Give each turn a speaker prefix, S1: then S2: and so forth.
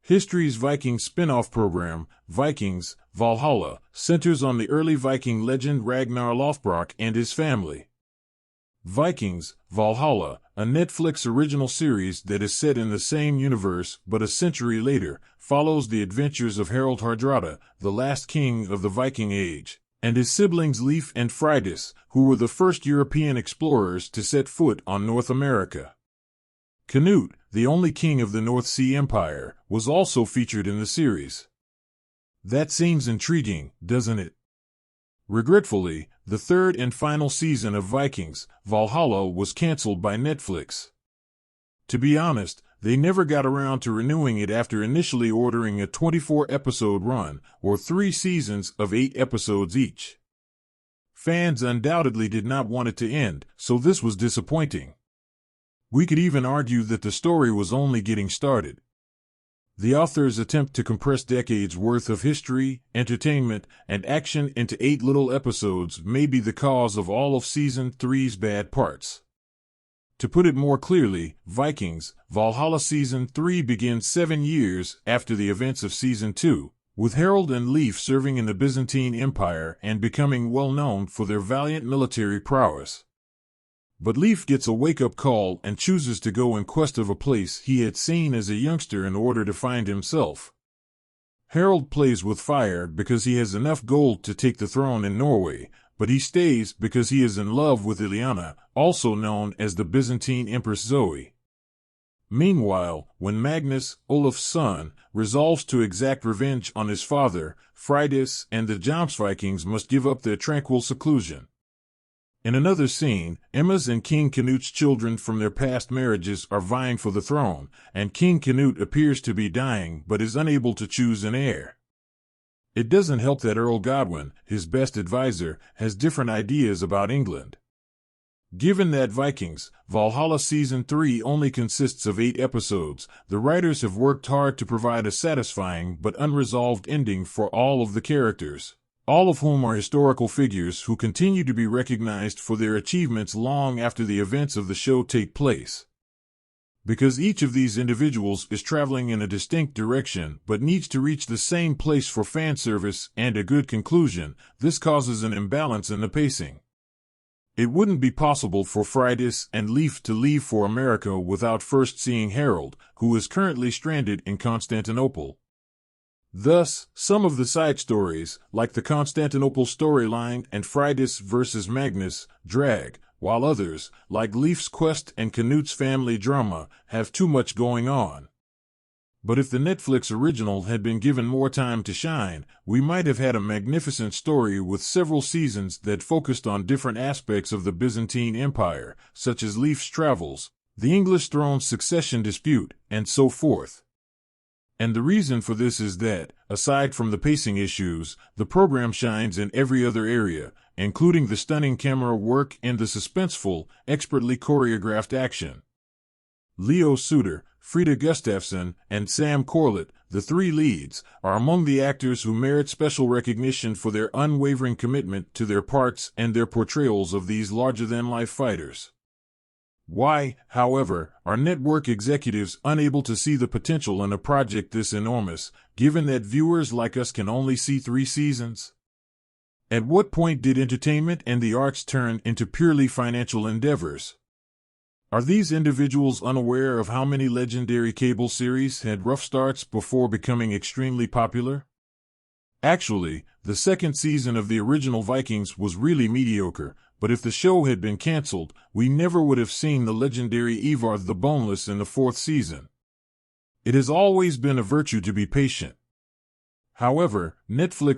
S1: History's Vikings spin-off program, Vikings Valhalla, centers on the early Viking legend Ragnar Lothbrok and his family. Vikings Valhalla, a Netflix original series that is set in the same universe but a century later, follows the adventures of Harald Hardrada, the last king of the Viking Age, and his siblings Leif and Freydis, who were the first European explorers to set foot on North America. Canute, the only king of the North Sea Empire, was also featured in the series. That seems intriguing, doesn't it? Regretfully, the third and final season of Vikings Valhalla was canceled by Netflix. To be honest, they never got around to renewing it after initially ordering a 24-episode run, or 3 seasons of 8 episodes each. Fans undoubtedly did not want it to end, so this was disappointing. We could even argue that the story was only getting started. The author's attempt to compress decades' worth of history, entertainment, and action into 8 little episodes may be the cause of all of Season 3's bad parts. To put it more clearly, Vikings Valhalla Season 3 begins 7 years after the events of Season 2, with Harald and Leif serving in the Byzantine Empire and becoming well known for their valiant military prowess. But Leif gets a wake-up call and chooses to go in quest of a place he had seen as a youngster in order to find himself. Harald plays with fire because he has enough gold to take the throne in Norway, but he stays because he is in love with Ileana, also known as the Byzantine Empress Zoe. Meanwhile, when Magnus, Olaf's son, resolves to exact revenge on his father, Freydis and the Jomsvikings must give up their tranquil seclusion. In another scene, Emma's and King Canute's children from their past marriages are vying for the throne, and King Canute appears to be dying but is unable to choose an heir. It doesn't help that Earl Godwin, his best advisor, has different ideas about England. Given that Vikings Valhalla Season 3 only consists of 8 episodes, the writers have worked hard to provide a satisfying but unresolved ending for all of the characters, all of whom are historical figures who continue to be recognized for their achievements long after the events of the show take place. Because each of these individuals is traveling in a distinct direction but needs to reach the same place for fan service and a good conclusion, this causes an imbalance in the pacing. It wouldn't be possible for Freydis and Leif to leave for America without first seeing Harald, who is currently stranded in Constantinople. Thus, some of the side stories, like the Constantinople storyline and Freydis versus Magnus, drag, while others, like Leif's quest and Canute's family drama, have too much going on. But if the Netflix original had been given more time to shine, we might have had a magnificent story with several seasons that focused on different aspects of the Byzantine Empire, such as Leif's travels, the English throne's succession dispute, and so forth. And the reason for this is that, aside from the pacing issues, the program shines in every other area, including the stunning camera work and the suspenseful, expertly choreographed action. Leo Suter, Frida Gustafsson, and Sam Corlett, the 3 leads, are among the actors who merit special recognition for their unwavering commitment to their parts and their portrayals of these larger-than-life fighters. Why, however, are network executives unable to see the potential in a project this enormous, given that viewers like us can only see 3 seasons? At what point did entertainment and the arts turn into purely financial endeavors? Are these individuals unaware of how many legendary cable series had rough starts before becoming extremely popular? Actually, the second season of the original Vikings was really mediocre, but if the show had been canceled, we never would have seen the legendary Ivar the Boneless in the 4th season. It has always been a virtue to be patient. However, Netflix